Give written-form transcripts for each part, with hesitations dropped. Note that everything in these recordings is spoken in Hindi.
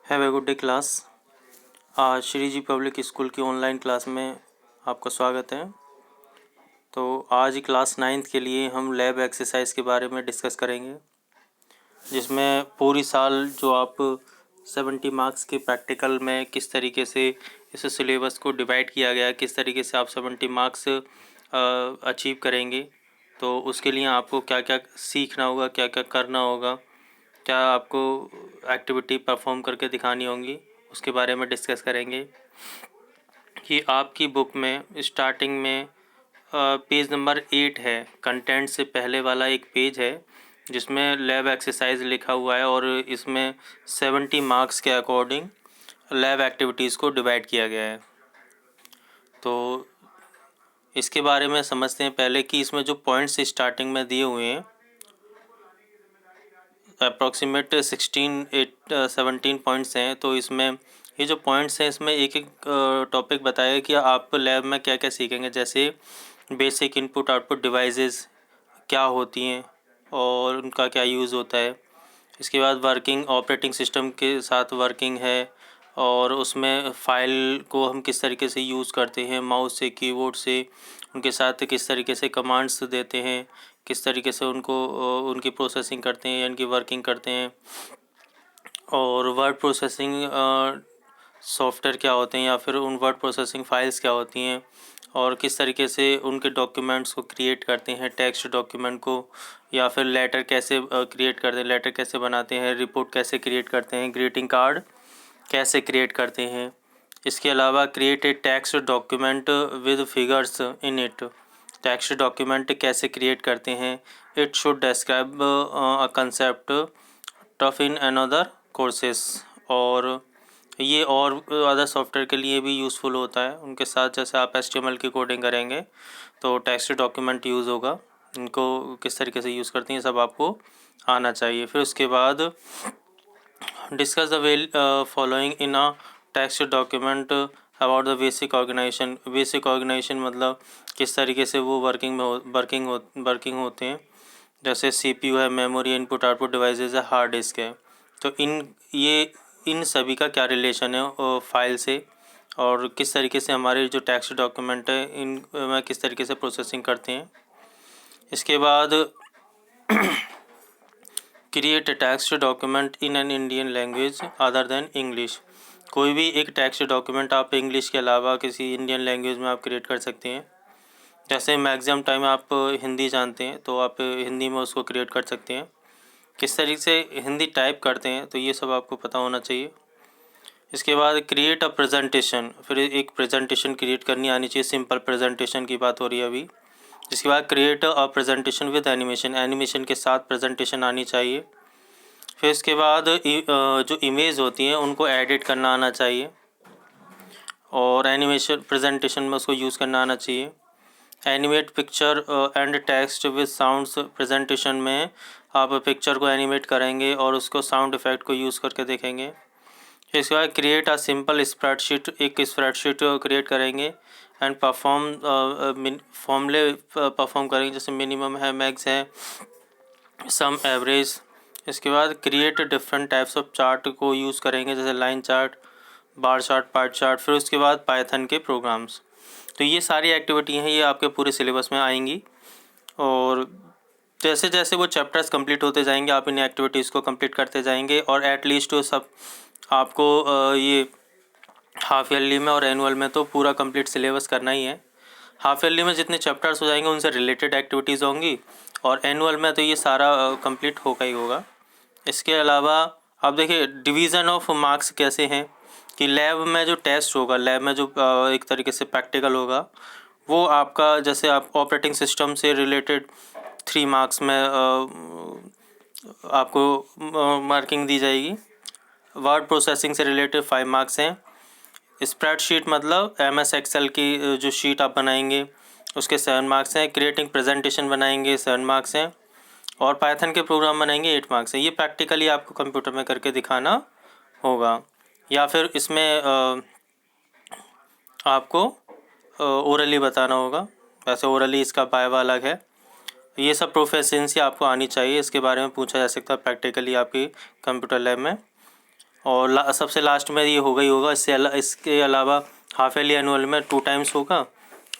Have a good day class. आज श्री जी पब्लिक स्कूल की ऑनलाइन क्लास में आपका स्वागत है। तो आज क्लास 9th के लिए हम लैब एक्सरसाइज के बारे में डिस्कस करेंगे, जिसमें पूरी साल जो आप 70 मार्क्स के प्रैक्टिकल में किस तरीके से इस सिलेबस को डिवाइड किया गया है, किस तरीके से आप 70 मार्क्स अचीव करेंगे। तो उसके लिए आपको क्या क्या सीखना होगा, क्या क्या करना होगा, क्या आपको एक्टिविटी परफॉर्म करके दिखानी होंगी, उसके बारे में डिस्कस करेंगे। कि आपकी बुक में स्टार्टिंग में पेज नंबर 8 है, कंटेंट से पहले वाला एक पेज है जिसमें लैब एक्सरसाइज लिखा हुआ है और इसमें 70 मार्क्स के अकॉर्डिंग लैब एक्टिविटीज़ को डिवाइड किया गया है। तो इसके बारे में समझते हैं पहले कि इसमें जो पॉइंट्स स्टार्टिंग में दिए हुए हैं अप्रॉक्सीमेट 17 पॉइंट्स हैं। तो इसमें ये जो पॉइंट्स हैं इसमें एक एक टॉपिक बताया कि आप लैब में क्या क्या सीखेंगे, जैसे बेसिक इनपुट आउटपुट डिवाइसेस क्या होती हैं और उनका क्या यूज़ होता है। इसके बाद वर्किंग ऑपरेटिंग सिस्टम के साथ वर्किंग है और उसमें फ़ाइल को हम किस तरीके से यूज़ करते हैं, माउस से, कीबोर्ड से, उनके साथ किस तरीके से कमांड्स देते हैं, किस तरीके से उनको उनकी प्रोसेसिंग करते हैं यानी कि वर्किंग करते हैं। और वर्ड प्रोसेसिंग सॉफ्टवेयर क्या होते हैं या फिर उन वर्ड प्रोसेसिंग फाइल्स क्या होती हैं और किस तरीके से उनके डॉक्यूमेंट्स को क्रिएट करते हैं, टेक्स्ट डॉक्यूमेंट को, या फिर लेटर कैसे क्रिएट करते हैं, लेटर कैसे बनाते हैं, रिपोर्ट कैसे क्रिएट करते हैं, ग्रीटिंग कार्ड कैसे क्रिएट करते हैं। इसके अलावा create a text document with figures in it, text document कैसे क्रिएट करते हैं। It should describe a concept tough in another courses, और ये और अदर सॉफ्टवेयर के लिए भी यूज़फुल होता है। उनके साथ जैसे आप HTML की कोडिंग करेंगे तो टेक्स्ट डॉक्यूमेंट यूज़ होगा, इनको किस तरीके से यूज़ करते हैं सब आपको आना चाहिए। फिर उसके बाद discuss the way following in a text document about the basic organisation. Basic organisation मतलब किस तरीके से वो वर्किंग होते हैं, जैसे CPU है, मेमोरी, इनपुट आउटपुट डिवाइसेस है, हार्ड डिस्क है। तो इन सभी का क्या रिलेशन है फाइल से, और किस तरीके से हमारे जो टेक्स्ट डॉक्यूमेंट है इन में किस तरीके से प्रोसेसिंग करते हैं। इसके बाद create a text document in an Indian language other than English. कोई भी एक टेक्स्ट डॉक्यूमेंट आप इंग्लिश के अलावा किसी इंडियन लैंग्वेज में आप क्रिएट कर सकते हैं। जैसे मैक्सिमम टाइम आप हिंदी जानते हैं तो आप हिंदी में उसको क्रिएट कर सकते हैं। किस तरीके से हिंदी टाइप करते हैं तो ये सब आपको पता होना चाहिए। इसके बाद क्रिएट अ प्रेजेंटेशन, फिर एक प्रेजेंटेशन क्रिएट करनी आनी चाहिए, सिंपल प्रेजेंटेशन की बात हो रही है अभी। इसके बाद create a presentation with animation, animation के साथ प्रेजेंटेशन आनी चाहिए। फिर इसके बाद जो इमेज होती हैं उनको एडिट करना आना चाहिए और एनिमेशन प्रेजेंटेशन में उसको यूज़ करना आना चाहिए। Animate picture and text with sounds, presentation में आप पिक्चर को एनिमेट करेंगे और उसको साउंड इफ़ेक्ट को यूज़ करके देखेंगे। इसके बाद क्रिएट अ सिंपल स्प्रेडशीट, एक स्प्रेडशीट क्रिएट करेंगे एंड फॉर्मूले परफॉर्म करेंगे, जैसे मिनिमम है, मैक्स है, सम, एवरेज। इसके बाद create different types of chart को यूज़ करेंगे, जैसे line chart, bar chart, part chart. फिर उसके बाद पाइथन के प्रोग्राम्स। तो ये सारी एक्टिविटी हैं, ये आपके पूरे सिलेबस में आएंगी और जैसे जैसे वो चैप्टर्स कंप्लीट होते जाएंगे आप इन एक्टिविटीज़ को कंप्लीट करते जाएंगे और एटलीस्ट सब आपको ये हाफ ईयरली में और एनुअल में तो पूरा कंप्लीट सिलेबस करना ही है। हाफ ईयरली में जितने चैप्टर्स हो जाएंगे उनसे रिलेटेड एक्टिविटीज़ होंगी और एनुअल में तो ये सारा कंप्लीट होगा ही होगा। इसके अलावा आप देखिए डिवीज़न ऑफ मार्क्स कैसे हैं कि लैब में जो टेस्ट होगा, लैब में जो एक तरीके से प्रैक्टिकल होगा, वो आपका जैसे आप ऑपरेटिंग सिस्टम से रिलेटेड 3 मार्क्स में आपको मार्किंग दी जाएगी। वर्ड प्रोसेसिंग से रिलेटेड 5 मार्क्स हैं। स्प्रेडशीट मतलब MS एक्सेल की जो शीट आप बनाएंगे उसके 7 मार्क्स हैं। क्रिएटिंग प्रेजेंटेशन बनाएंगे 7 मार्क्स हैं और पाइथन के प्रोग्राम बनाएंगे 8 मार्क्स हैं। ये प्रैक्टिकली आपको कंप्यूटर में करके दिखाना होगा या फिर इसमें आपको ओरली बताना होगा। वैसे ओरली इसका वाइवा अलग है। ये सब प्रोफिशिएंसी आपको आनी चाहिए, इसके बारे में पूछा जा सकता है प्रैक्टिकली आपकी कंप्यूटर लैब में। और सबसे लास्ट में ये होगा ही होगा। इसके अलावा हाफ ईयरली एनुअल में 2 टाइम्स होगा।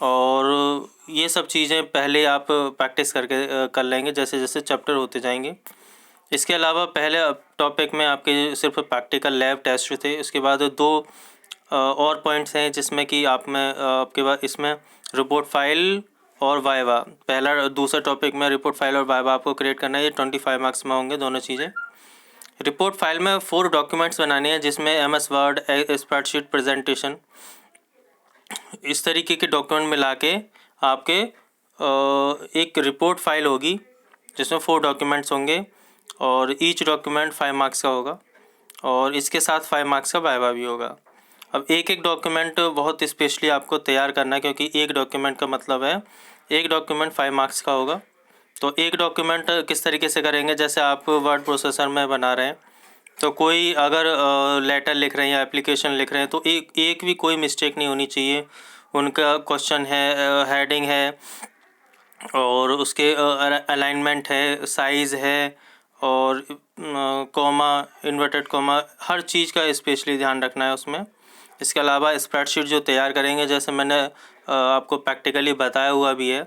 और ये सब चीज़ें पहले आप प्रैक्टिस करके कर लेंगे जैसे जैसे चैप्टर होते जाएंगे। इसके अलावा पहले टॉपिक में आपके सिर्फ प्रैक्टिकल लैब टेस्ट थे। उसके बाद 2 और पॉइंट्स हैं जिसमें कि आपके पास इसमें रिपोर्ट फाइल और वाइवा, पहला दूसरा टॉपिक में रिपोर्ट फाइल और वाइवा आपको क्रिएट करना है। ये 25 मार्क्स में होंगे दोनों चीज़ें। रिपोर्ट फाइल में 4 डॉक्यूमेंट्स बनाने हैं जिसमें MS वर्ड, स्प्रेडशीट, प्रेजेंटेशन, इस तरीके के डॉक्यूमेंट मिला के आपके एक रिपोर्ट फाइल होगी जिसमें 4 डॉक्यूमेंट्स होंगे और ईच डॉक्यूमेंट 5 मार्क्स का होगा और इसके साथ 5 मार्क्स का वाइवा भी होगा। अब एक एक डॉक्यूमेंट बहुत स्पेशली आपको तैयार करना है क्योंकि एक डॉक्यूमेंट का मतलब है एक डॉक्यूमेंट 5 मार्क्स का होगा। तो एक डॉक्यूमेंट किस तरीके से करेंगे, जैसे आप वर्ड प्रोसेसर में बना रहे हैं तो कोई अगर लेटर लिख रहे हैं या एप्लीकेशन लिख रहे हैं तो एक भी कोई मिस्टेक नहीं होनी चाहिए। उनका क्वेश्चन है, हेडिंग है और उसके अलाइनमेंट है, साइज़ है और कॉमा, इन्वर्टेड कॉमा, हर चीज़ का स्पेशली ध्यान रखना है उसमें। इसके अलावा स्प्रेडशीट जो तैयार करेंगे, जैसे मैंने आपको प्रैक्टिकली बताया हुआ भी है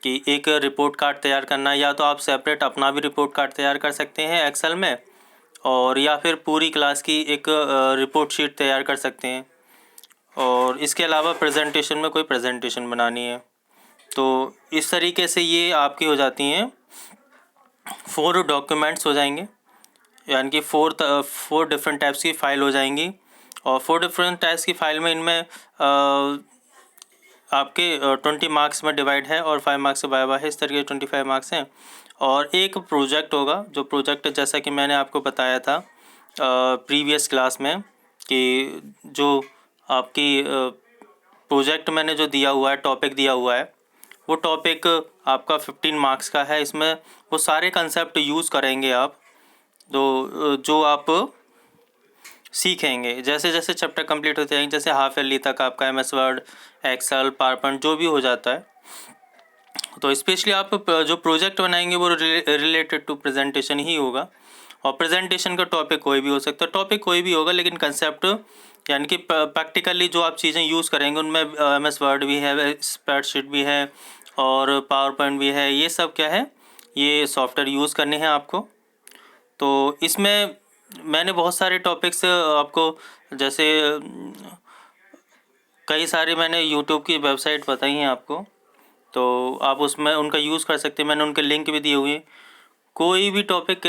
कि एक रिपोर्ट कार्ड तैयार करना है, या तो आप सेपरेट अपना भी रिपोर्ट कार्ड तैयार कर सकते हैं एक्सेल में और या फिर पूरी क्लास की एक रिपोर्ट शीट तैयार कर सकते हैं। और इसके अलावा प्रेजेंटेशन में कोई प्रेजेंटेशन बनानी है तो इस तरीके से ये आपकी हो जाती हैं 4 डॉक्यूमेंट्स हो जाएंगे, यानी कि 4 डिफरेंट टाइप्स की फ़ाइल हो जाएंगी। और 4 डिफरेंट टाइप्स की फ़ाइल में इनमें आपके 20 मार्क्स में डिवाइड है और 5 मार्क्स से वाइवा है, इस तरीके 25 मार्क्स हैं। और एक प्रोजेक्ट होगा, जो प्रोजेक्ट जैसा कि मैंने आपको बताया था प्रीवियस क्लास में कि जो आपकी प्रोजेक्ट मैंने जो दिया हुआ है, टॉपिक दिया हुआ है, वो टॉपिक आपका 15 मार्क्स का है। इसमें वो सारे कंसेप्ट यूज़ करेंगे आप, तो जो आप सीखेंगे जैसे जैसे चैप्टर कंप्लीट होते जाएंगे। जैसे हाफ ईयरली तक आपका MS वर्ड, एक्सेल, पावरपॉइंट जो भी हो जाता है, तो स्पेशली आप जो प्रोजेक्ट बनाएंगे वो रिलेटेड टू प्रेजेंटेशन ही होगा। और प्रेजेंटेशन का टॉपिक कोई भी हो सकता है, टॉपिक कोई भी होगा, लेकिन कंसेप्ट यानी कि प्रैक्टिकली जो आप चीज़ें यूज़ करेंगे उनमें MS वर्ड भी है, स्प्रेडशीट भी है और पावर पॉइंट भी है। ये सब क्या है, ये सॉफ्टवेयर यूज़ करने हैं आपको। तो इसमें मैंने बहुत सारे टॉपिक्स आपको, जैसे कई सारे मैंने यूट्यूब की वेबसाइट बताई हैं आपको, तो आप उसमें उनका यूज़ कर सकते हैं। मैंने उनके लिंक भी दिए हुए हैं। कोई भी टॉपिक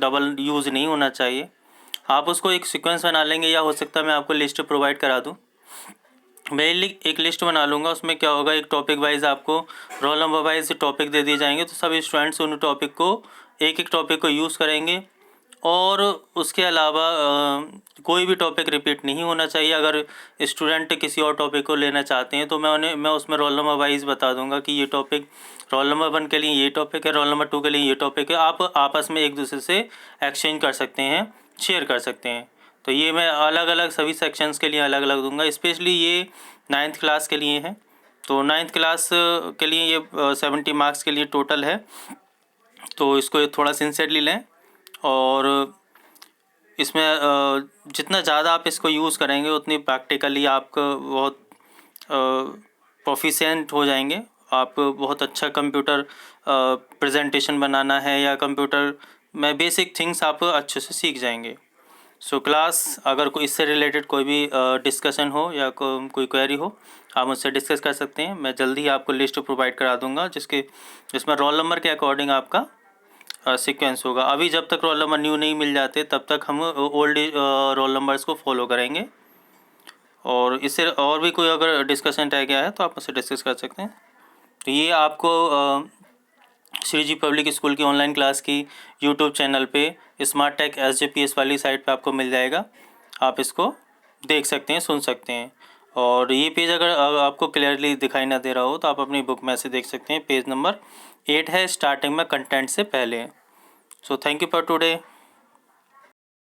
डबल यूज़ नहीं होना चाहिए। आप उसको एक सीक्वेंस बना लेंगे, या हो सकता है मैं आपको लिस्ट प्रोवाइड करा दूँ। मैं एक लिस्ट बना लूँगा, उसमें क्या होगा, एक टॉपिक वाइज आपको रोल नंबर वाइज टॉपिक दे दिए जाएंगे, तो सभी स्टूडेंट्स उन टॉपिक को एक टॉपिक को यूज़ करेंगे। और उसके अलावा कोई भी टॉपिक रिपीट नहीं होना चाहिए। अगर स्टूडेंट किसी और टॉपिक को लेना चाहते हैं तो मैं उसमें रोल नंबर वाइज बता दूंगा कि ये टॉपिक रोल नंबर 1 के लिए ये टॉपिक है, रोल नंबर 2 के लिए ये टॉपिक है। आप आपस में एक दूसरे से एक्सचेंज कर सकते हैं, शेयर कर सकते हैं। तो ये मैं अलग अलग सभी सेक्शंस के लिए अलग अलग दूंगा। स्पेशली ये 9th क्लास के लिए है, तो 9th क्लास के लिए ये 70 मार्क्स के लिए टोटल है। तो इसको थोड़ा सिंसियरली लें और इसमें जितना ज़्यादा आप इसको यूज़ करेंगे उतनी प्रैक्टिकली आपको बहुत प्रोफिशिएंट हो जाएंगे। आप बहुत अच्छा कंप्यूटर प्रेजेंटेशन बनाना है या कंप्यूटर में बेसिक थिंग्स आप अच्छे से सीख जाएंगे। सो क्लास, अगर कोई इससे रिलेटेड कोई भी डिस्कशन हो या कोई क्वेरी हो, आप मुझसे डिस्कस कर सकते हैं। मैं जल्दी ही आपको लिस्ट प्रोवाइड करा दूंगा जिसमें रोल नंबर के अकॉर्डिंग आपका सीक्वेंस होगा। अभी जब तक रोल नंबर न्यू नहीं मिल जाते तब तक हम ओल्ड रोल नंबर्स को फॉलो करेंगे। और इससे और भी कोई अगर डिस्कशन रह गया है तो आप मुझसे डिस्कस कर सकते हैं। तो ये आपको श्री जी पब्लिक स्कूल की ऑनलाइन क्लास की यूट्यूब चैनल पे स्मार्ट टेक SJPS वाली साइट पे आपको मिल जाएगा। आप इसको देख सकते हैं, सुन सकते हैं। और ये पेज अगर आपको क्लियरली दिखाई ना दे रहा हो तो आप अपनी बुक में से देख सकते हैं। पेज नंबर 8 है, स्टार्टिंग में कंटेंट से पहले। So thank you for today.